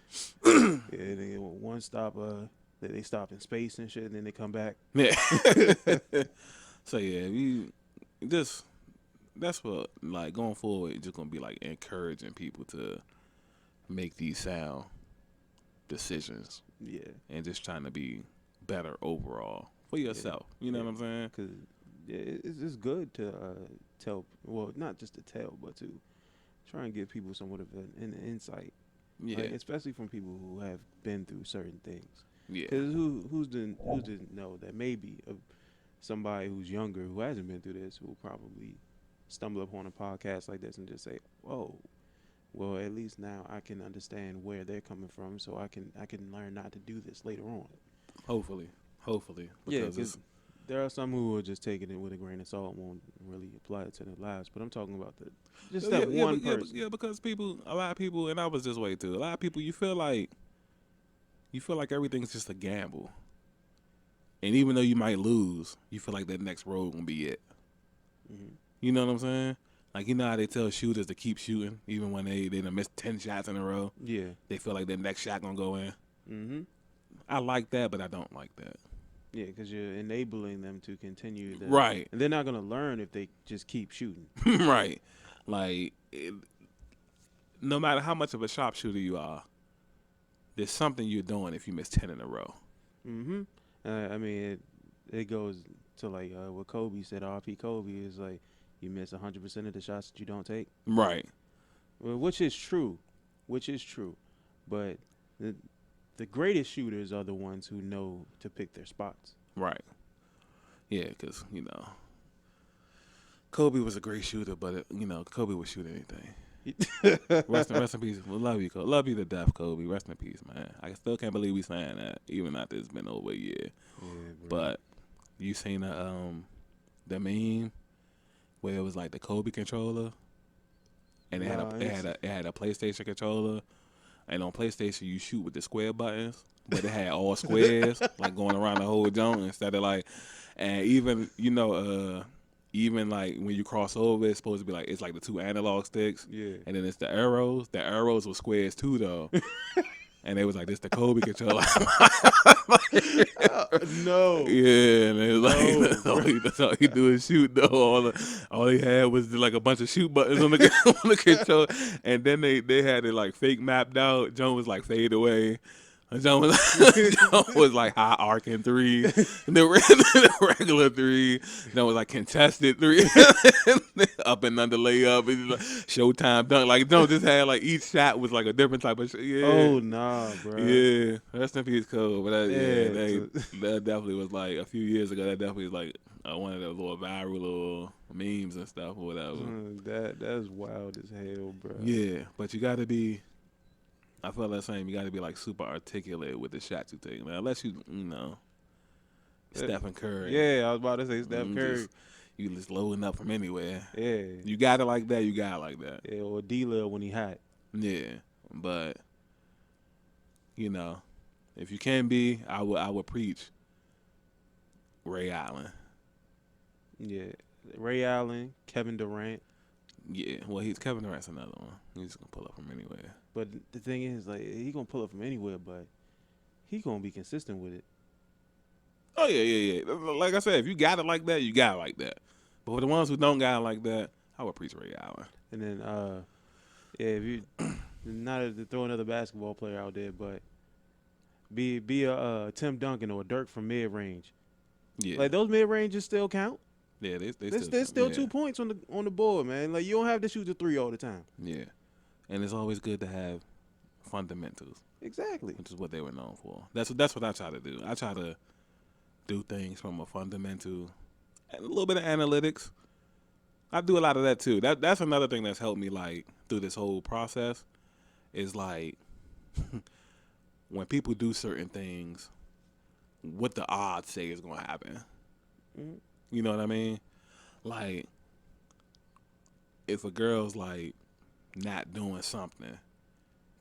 Yeah, they get one stop. They stop in space and shit, and then they come back. yeah. So yeah, we just that's what like going forward. It's just gonna be like encouraging people to make these sound decisions Yeah, and just trying to be better overall for yourself. You know what I'm saying? because it's just good to tell. Well, not just to tell, but to try and give people somewhat of an insight. Yeah, Like, especially from people who have been through certain things. yeah, Because who didn't know that maybe somebody who's younger who hasn't been through this will probably stumble upon a podcast like this and just say, "Whoa, well at least now I can understand where they're coming from, so I can learn not to do this later on." hopefully, Yeah, because because there are some who will just take it with a grain of salt and won't really apply it to their lives. But I'm talking about that one person. Yeah, because a lot of people, and I was this way too. A lot of people, you feel like everything's just a gamble, and even though you might lose, you feel like that next road gonna be it. Hmm. You know what I'm saying? Like, you know how they tell shooters to keep shooting, even when they done missed 10 shots in a row. Yeah. They feel like their next shot gonna go in. Hmm. I like that, but I don't like that. Yeah, because you're enabling them to continue. Right. And they're not going to learn if they just keep shooting. Right. Like, no matter how much of a sharpshooter you are, there's something you're doing if you miss 10 in a row. Hmm. I mean, it goes to like what Kobe said. RP Kobe is like, you miss 100% of the shots that you don't take. Right. Well, which is true. But the greatest shooters are the ones who know to pick their spots. Right. Yeah, because, Kobe was a great shooter, but, Kobe would shoot anything. Rest in peace. We love you, Kobe. Love you to death, Kobe. Rest in peace, man. I still can't believe we saying that, even after it's been over a year. Yeah, But you seen the meme where it was like the Kobe controller, and it had a PlayStation controller, and on PlayStation you shoot with the square buttons, but it had all squares like going around the whole joint instead of like, and even like when you cross over, it's supposed to be like it's like the two analog sticks, Yeah. and then it's the arrows. The arrows were squares too, though. And they was like, this the Kobe controller. No. Yeah, and it was like, that's all he do is shoot, though. All he had was like a bunch of shoot buttons on the, on the controller. And then they had it like fake mapped out. John was like fade away. John was like high arcing three, the regular three. John was like contested three, up and under layup, and like Showtime dunk. Like John just had like each shot was like a different type of. Yeah. Oh nah, bro. Yeah, rest in peace, Cole. But Yeah, that definitely was like a few years ago. That definitely was like one of those little viral little memes and stuff or whatever. That's wild as hell, bro. Yeah, but you got to be. I feel the same. You got to be like super articulate with the shots you take, man. Unless you Stephen Curry. Yeah, I was about to say Steph Curry. You just loading up from anywhere. Yeah. You got it like that. You got it like that. Yeah, or D-Lil when he hot. Yeah, but if you can be, I would preach Ray Allen. Yeah, Ray Allen, Kevin Durant. Yeah, well, Kevin Durant's another one. He's gonna pull up from anywhere. But the thing is, like, he gonna pull up from anywhere, but he gonna be consistent with it. Oh yeah. Like I said, if you got it like that, you got it like that. But for the ones who don't got it like that, I would preach Ray Allen. And then, if you not to throw another basketball player out there, but be a Tim Duncan or a Dirk from mid range. Yeah, Like those mid ranges still count. yeah, There's still 2 points on the board, man. Like you don't have to shoot the three all the time. Yeah, and it's always good to have fundamentals. Exactly. Which is what they were known for. That's what I try to do. I try to do things from a fundamental and a little bit of analytics. I do a lot of that too. That's another thing that's helped me like through this whole process is like when people do certain things, what the odds say is going to happen. Mm-hmm. You know what I mean? Like if a girl's like not doing something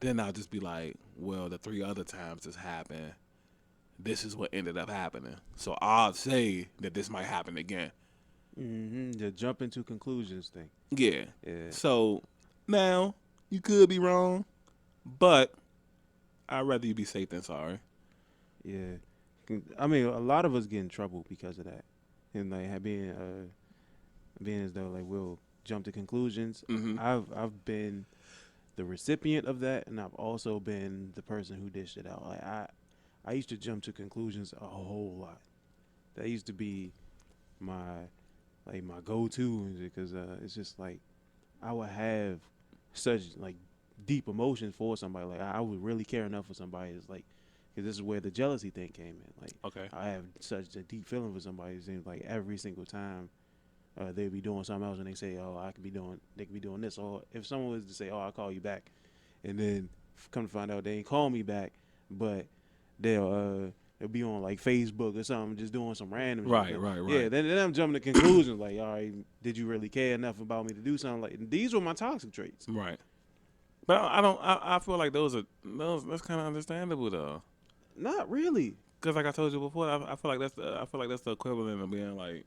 then I'll just be like, well, the 3 other times this happened, this is what ended up happening. So I'll say that this might happen again. The jump into conclusions thing. Yeah. Yeah. So now you could be wrong, but I'd rather you be safe than sorry. Yeah. I mean, a lot of us get in trouble because of that, and like being as though like we'll jump to conclusions. Mm-hmm. I've been the recipient of that, and I've also been the person who dished it out. Like I used to jump to conclusions a whole lot. That used to be my my go-to because it's just like I would have such like deep emotions for somebody. Like I would really care enough for somebody. It's like because this is where the jealousy thing came in. Like Okay. I have such a deep feeling for somebody. It seems like every single time they'd be doing something else and they say, "Oh, they could be doing this." Or if someone was to say, "Oh, I'll call you back," and then come to find out they ain't call me back, but they'll be on like Facebook or something, just doing some random Right, shit. right, right. Yeah, then I'm jumping to conclusions like, all right, did you really care enough about me to do something? Like these were my toxic traits. Right. But I don't. I feel like that's kind of understandable though. Not really. Cause like I told you before, I feel like that's the equivalent of being like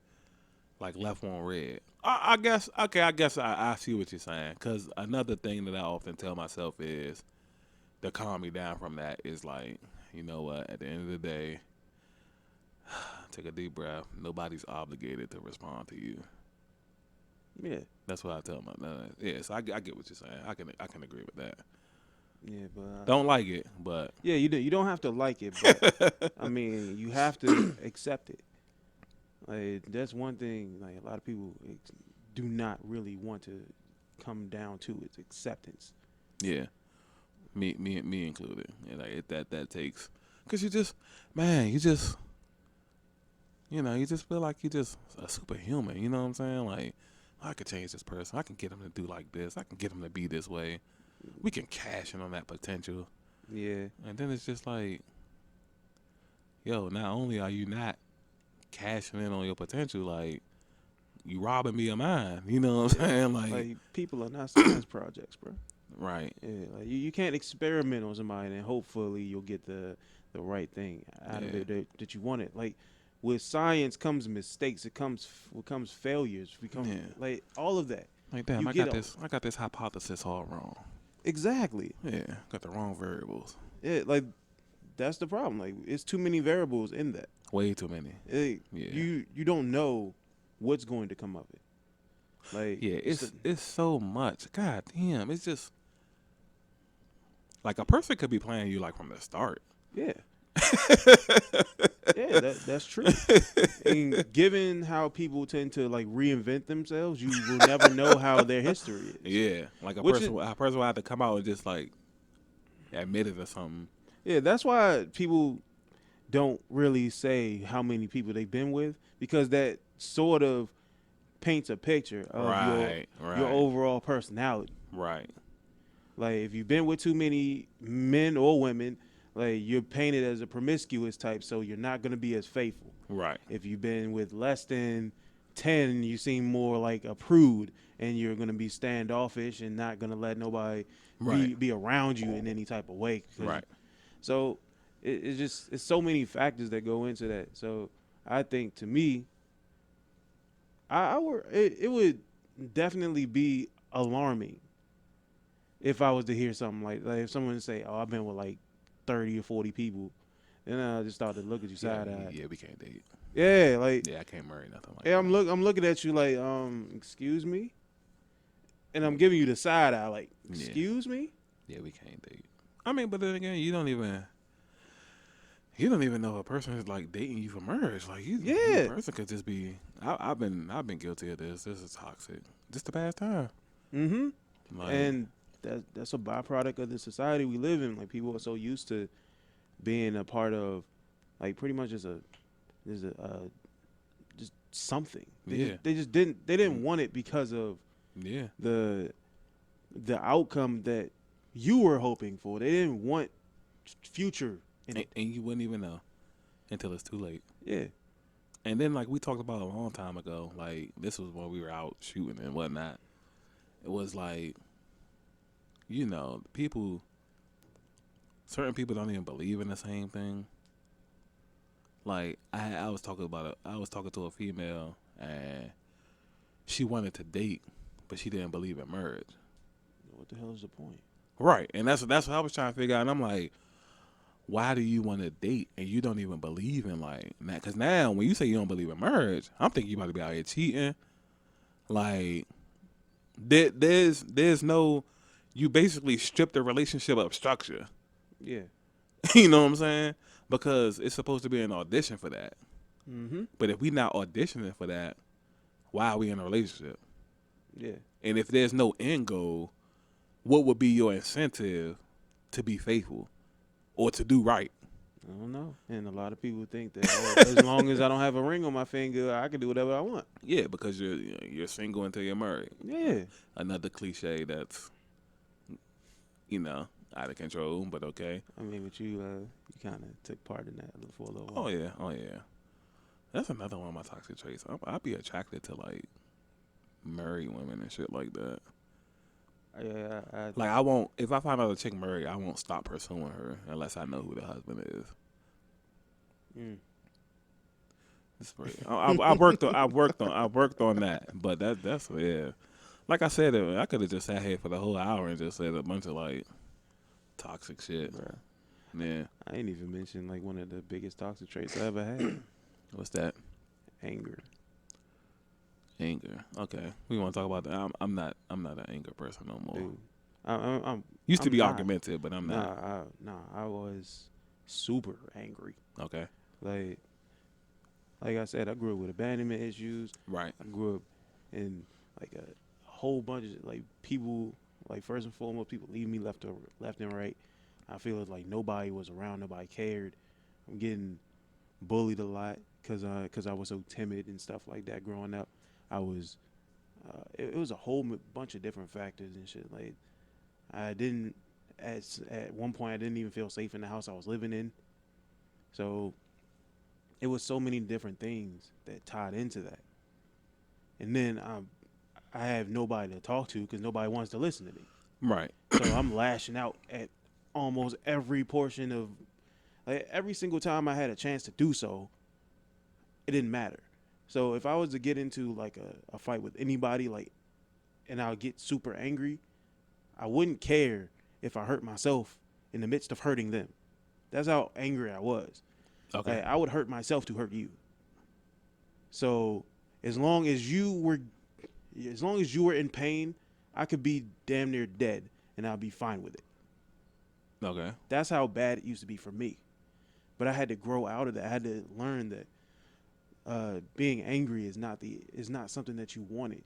left on red. I guess okay. I guess I see what you're saying. Cause another thing that I often tell myself is to calm me down from that is like, you know what? At the end of the day, take a deep breath. Nobody's obligated to respond to you. Yeah. That's what I tell my yeah. So I get what you're saying. I can agree with that. Yeah, but Don't like it, but yeah, you don't have to like it, but I mean, you have to accept it. Like that's one thing. Like a lot of people do not really want to come down to its acceptance. yeah, me included. And like that takes, cause you just, man, you just feel like you just a superhuman. You know what I'm saying? Like I could change this person. I can get him to do like this. I can get him to be this way. We can cash in on that potential. Yeah. And then it's just like, yo, not only are you not cashing in on your potential, like you robbing me of mine. You know what I'm saying? Like people are not science projects, bro. Right. Yeah, like you can't experiment on somebody and hopefully you'll get the right thing out of it that you wanted. Like with science comes mistakes. It comes failures. Like all of that. Like damn, You I get got this hypothesis all wrong. Exactly. Yeah, got the wrong variables. Yeah, like that's the problem. Like it's too many variables in that. Way too many. Yeah. You don't know what's going to come of it. Like Yeah, it's so much. God damn, it's just like a person could be playing you like from the start. Yeah. Yeah, that's true. And given how people tend to like reinvent themselves, you will never know how their history is. Yeah, like a person will have to come out and just like admit it or something. Yeah, that's why people don't really say how many people they've been with because that sort of paints a picture of your overall personality. Right. Like if you've been with too many men or women, like you're painted as a promiscuous type, so you're not going to be as faithful. Right. If you've been with less than 10, you seem more like a prude and you're going to be standoffish and not going to let nobody be around you in any type of way. Right. So it's so many factors that go into that. So I think to me, it would definitely be alarming if I was to hear something like if someone say, "Oh, I've been with like 30 or 40 people," then I just start to look at you side eye. Yeah, we can't date. Yeah, like I can't marry nothing like. Yeah, I'm looking at you like, excuse me, and I'm giving you the side eye like, excuse me. Yeah, we can't date. I mean, but then again, you don't even know if a person is like dating you for marriage. Like a person could just be. I've been guilty of this. This is toxic. Just to pass time. Mm-hmm. And that's a byproduct of the society we live in. Like people are so used to being a part of, like pretty much just something. They didn't want it because of the outcome that you were hoping for. They didn't want future in it. And you wouldn't even know until it's too late. Yeah. And then like we talked about a long time ago, like this was when we were out shooting and whatnot. It was like, people certain people don't even believe in the same thing. Like I was talking about I was talking to a female and she wanted to date, but she didn't believe in marriage. What the hell is the point? Right, and that's what I was trying to figure out. And I'm like, why do you want to date and you don't even believe in like that? Because now when you say you don't believe in marriage, I'm thinking you about to be out here cheating. Like there's no, you basically strip the relationship of structure. Yeah. You know what I'm saying? Because it's supposed to be an audition for that. Mm-hmm. But if we not auditioning for that, why are we in a relationship? Yeah. And if there's no end goal, what would be your incentive to be faithful or to do right? I don't know. And a lot of people think that as long as I don't have a ring on my finger, I can do whatever I want. Yeah, because you're single until you're married. Yeah. Another cliche that's out of control, but okay. I mean, but you kind of took part in that for a little while. Oh yeah. That's another one of my toxic traits. I'd be attracted to like married women and shit like that. Yeah. Like I won't, if I find out a chick married, I won't stop pursuing her unless I know who the husband is. It's pretty, I worked on that, but that's yeah. Like I said, I could have just sat here for the whole hour and just said a bunch of like toxic shit. Bruh. Yeah. I ain't even mentioned like one of the biggest toxic traits I ever had. What's that? Anger. Anger. Okay, we want to talk about that. I'm not an anger person no more. Dude, I'm Used to I'm be not. argumentative, but I'm not. I was super angry. Okay. Like I said, I grew up with abandonment issues. Right. I grew up in like a whole bunch of like people. Like first and foremost, people leave me left and right. I feel like nobody was around, nobody cared. I'm getting bullied a lot because I was so timid and stuff like that growing up. I was, it was a whole bunch of different factors and shit. Like, I didn't, at one point, I didn't even feel safe in the house I was living in. So, it was so many different things that tied into that. And then I have nobody to talk to because nobody wants to listen to me. Right. So, I'm lashing out at almost every portion of, like, every single time I had a chance to do so, it didn't matter. So if I was to get into like a fight with anybody, like, and I would get super angry, I wouldn't care if I hurt myself in the midst of hurting them. That's how angry I was. Okay. Like, I would hurt myself to hurt you. So as long as you were in pain, I could be damn near dead and I'll be fine with it. Okay. That's how bad it used to be for me. But I had to grow out of that. I had to learn that being angry is not something that you wanted.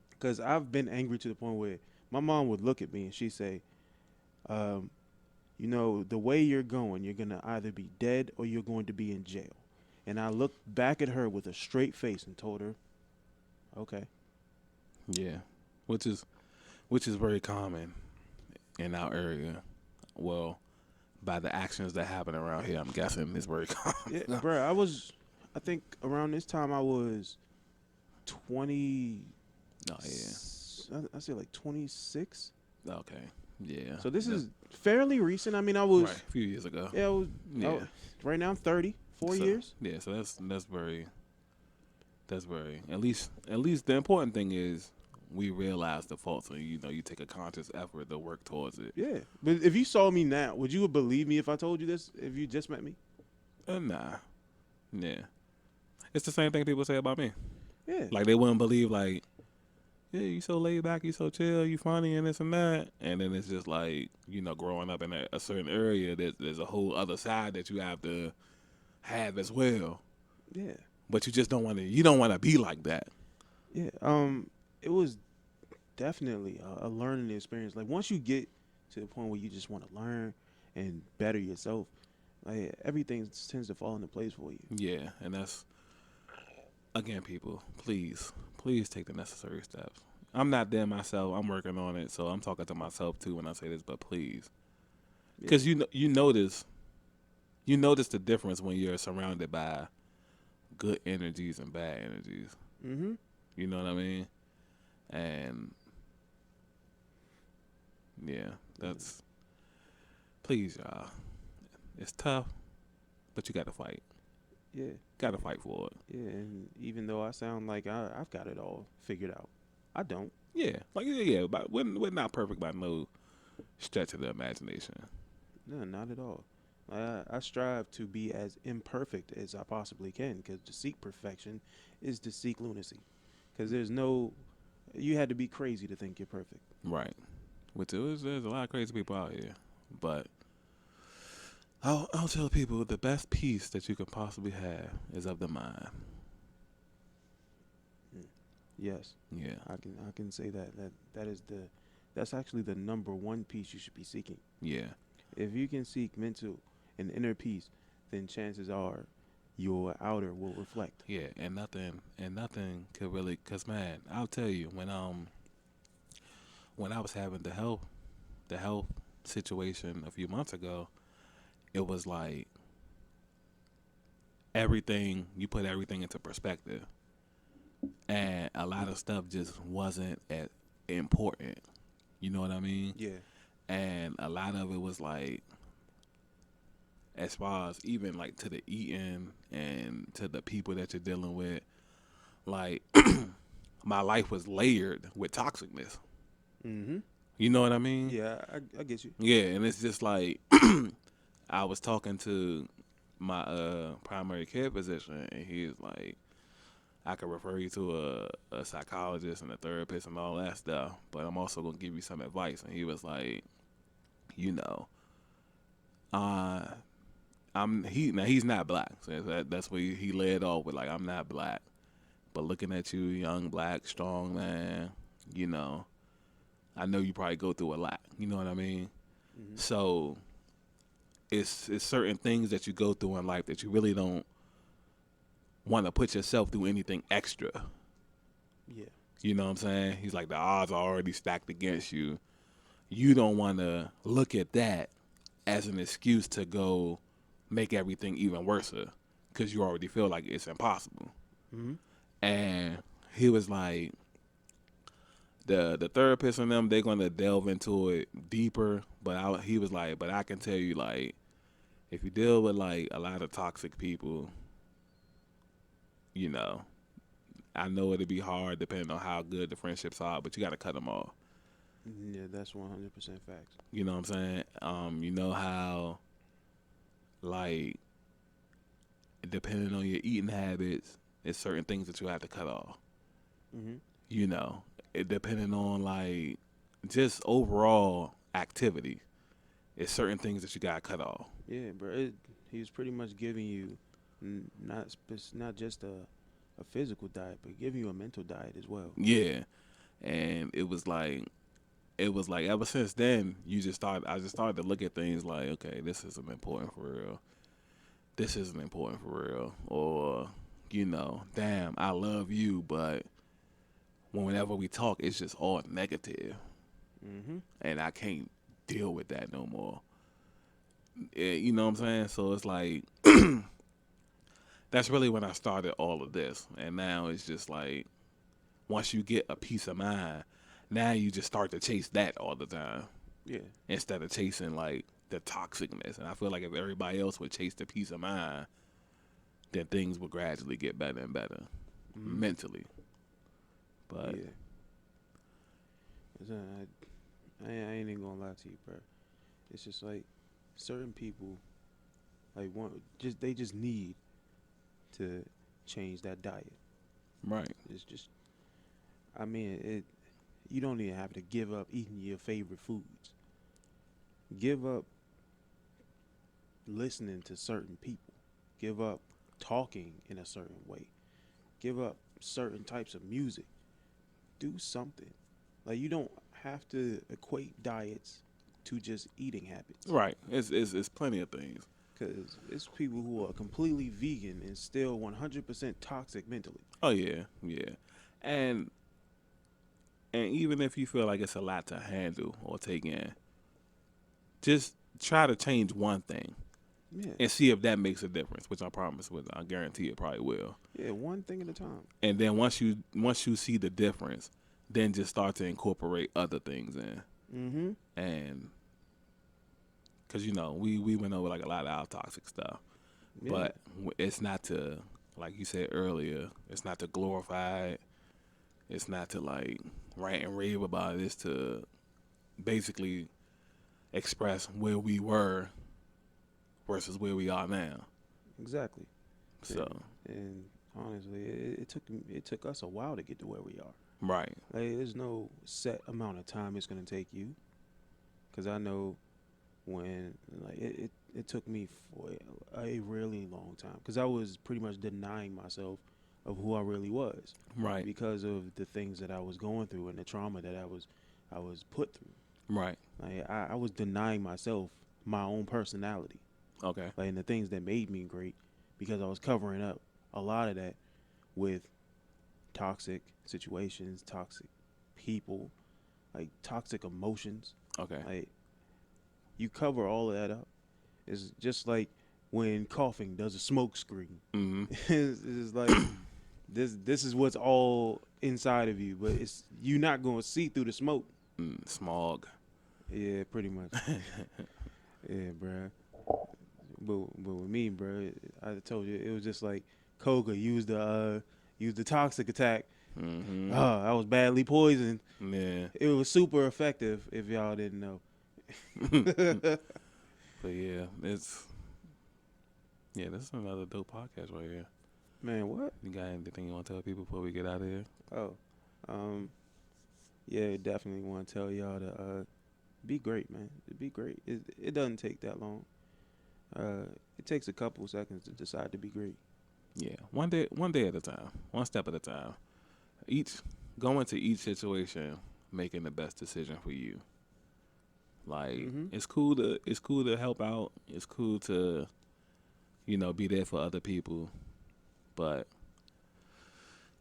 Because I've been angry to the point where my mom would look at me and she'd say, the way you're going to either be dead or you're going to be in jail. And I looked back at her with a straight face and told her, okay. Yeah. Which is very common in our area. Well, by the actions that happen around here, I'm guessing it's very common. Yeah, bro, I think around this time I was 20. Oh, yeah. I say like 26. Okay. Yeah. So this is fairly recent. I mean, I was right. A few years ago. Yeah, right now I'm 30, 4 years. Yeah, so that's very at least the important thing is we realize the faults and you take a conscious effort to work towards it. Yeah. But if you saw me now, would you believe me if I told you this if you just met me? Nah. Yeah. It's the same thing people say about me. Yeah. Like they wouldn't believe like, yeah, you so laid back, you so chill, you funny and this and that. And then it's just like, growing up in a certain area, there's a whole other side that you have to have as well. Yeah. But you just don't want to be like that. Yeah. It was definitely a learning experience. Like once you get to the point where you just want to learn and better yourself, like everything tends to fall into place for you. Yeah, and that's, again, people, please take the necessary steps. I'm not there myself. I'm working on it, so I'm talking to myself too when I say this. But please, because you notice the difference when you're surrounded by good energies and bad energies. Mm-hmm. You know what I mean? And yeah, Please, y'all. It's tough, but you got to fight. Yeah, Got to fight for it. yeah. And even though I sound like I've got it all figured out, I don't. Yeah, like yeah. But we're not perfect by no stretch of the imagination. No, not at all. I strive to be as imperfect as I possibly can, because to seek perfection is to seek lunacy. Because there's no, you had to be crazy to think you're perfect. Right. Which there's a lot of crazy people out here, but I'll tell people the best peace that you can possibly have is of the mind. Mm. Yes, Yeah. I can say that is that's actually the number one piece you should be seeking. Yeah. If you can seek mental and inner peace, then chances are your outer will reflect. Yeah, and nothing could really, cause man, I'll tell you when I was having the health situation a few months ago, it was like everything you put everything into perspective, and a lot of stuff just wasn't as important. You know what I mean? Yeah. And a lot of it was like, as far as even like to the eating and to the people that you're dealing with, like my life was layered with toxicness. Mm-hmm. You know what I mean? Yeah, I get you. Yeah, and it's just like I was talking to my primary care physician, and he was like, I could refer you to a psychologist and a therapist and all that stuff, but I'm also gonna give you some advice. And he was like, you know, uh, he's not black, so that's what he led off with. Like, I'm not black, but looking at you, young black strong man, you know, I know you probably go through a lot. You know what I mean? Mm-hmm. So it's certain things that you go through in life that you really don't want to put yourself through anything extra. Yeah. You know what I'm saying? He's like, the odds are already stacked against you. You don't want to look at that as an excuse to go make everything even worse, because you already feel like it's impossible. Mm-hmm. And he was like, the therapist and them, they're gonna delve into it deeper. But he was like, but I can tell you, like, if you deal with like a lot of toxic people, you know, I know it'd be hard depending on how good the friendships are, but you got to cut them off. Yeah, that's 100% facts. You know what I'm saying? You know how, like, depending on your eating habits, there's certain things that you have to cut off. Mm-hmm. You know, it depending on like just overall activity, it's certain things that you got to cut off. Yeah, bro. He was pretty much giving you not just a physical diet, but giving you a mental diet as well. Yeah, and it was like ever since then I just started to look at things like, okay, this isn't important for real. This isn't important for real. Or, you know, damn, I love you, but whenever we talk, it's just all negative, Mm-hmm. and I can't deal with that no more. You know what I'm saying? So it's like that's really when I started all of this, and now it's just like once you get a peace of mind, now you just start to chase that all the time Yeah. instead of chasing like the toxicness. And I feel like if everybody else would chase the peace of mind, then things would gradually get better and better Mm-hmm. mentally. But Yeah. 'Cause I ain't even gonna lie to you, bro. It's just like certain people, like they just need to change that diet. right, It's just, I mean, you don't even have to give up eating your favorite foods. Give up listening to certain people. Give up talking in a certain way. Give up certain types of music. Do something. Like, you don't have to equate diets to just eating habits. right. It's plenty of things. Because it's people who are completely vegan and still 100% toxic mentally. Oh yeah, yeah, and even if you feel like it's a lot to handle or take in, just try to change one thing Yeah. and see if that makes a difference. Which I promise, I guarantee it probably will. Yeah, one thing at a time. And then once you see the difference, then just start to incorporate other things in. Mm-hmm. And because we went over like a lot of our toxic stuff, Yeah, but it's not to, like you said earlier, it's not to glorify it. It's not to like rant and rave about it. It's to basically express where we were versus where we are now. exactly. So And honestly, it took us a while to get to where we are. right, Like, there's no set amount of time it's gonna take you, because I know when like it took me for a really long time, because I was pretty much denying myself of who I really was right, because of the things that I was going through and the trauma that I was put through. right. Like, I was denying myself my own personality, Okay, like, and the things that made me great, because I was covering up a lot of that with toxic situations, toxic people, like toxic emotions. okay. Like, you cover all of that up. It's just like when coughing does a smoke screen. Mm-hmm. It's like this is what's all inside of you, but it's you not gonna see through the smoke. Smog. Yeah, pretty much. Yeah, bruh. But with me, bro, I told you it was just like Koga used the toxic attack. Mm-hmm. I was badly poisoned. Yeah. It was super effective if y'all didn't know. But yeah, this is another dope podcast right here. Man, what? You got anything you want to tell people before we get out of here? Oh, yeah, definitely want to tell y'all to be great, man. Be great. It doesn't take that long. It takes a couple seconds to decide to be great. Yeah, one day at a time, one step at a time. Go into each situation making the best decision for you. Like Mm-hmm. it's cool to help out. It's cool to be there for other people, but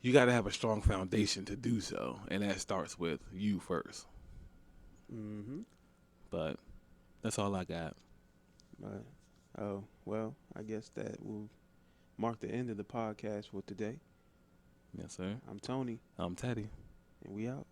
you got to have a strong foundation to do so, and that starts with you first. Mm-hmm. But that's all I got. But, oh, well, I guess that will mark the end of the podcast for today. Yes, sir. I'm Tony, I'm Teddy. and we out.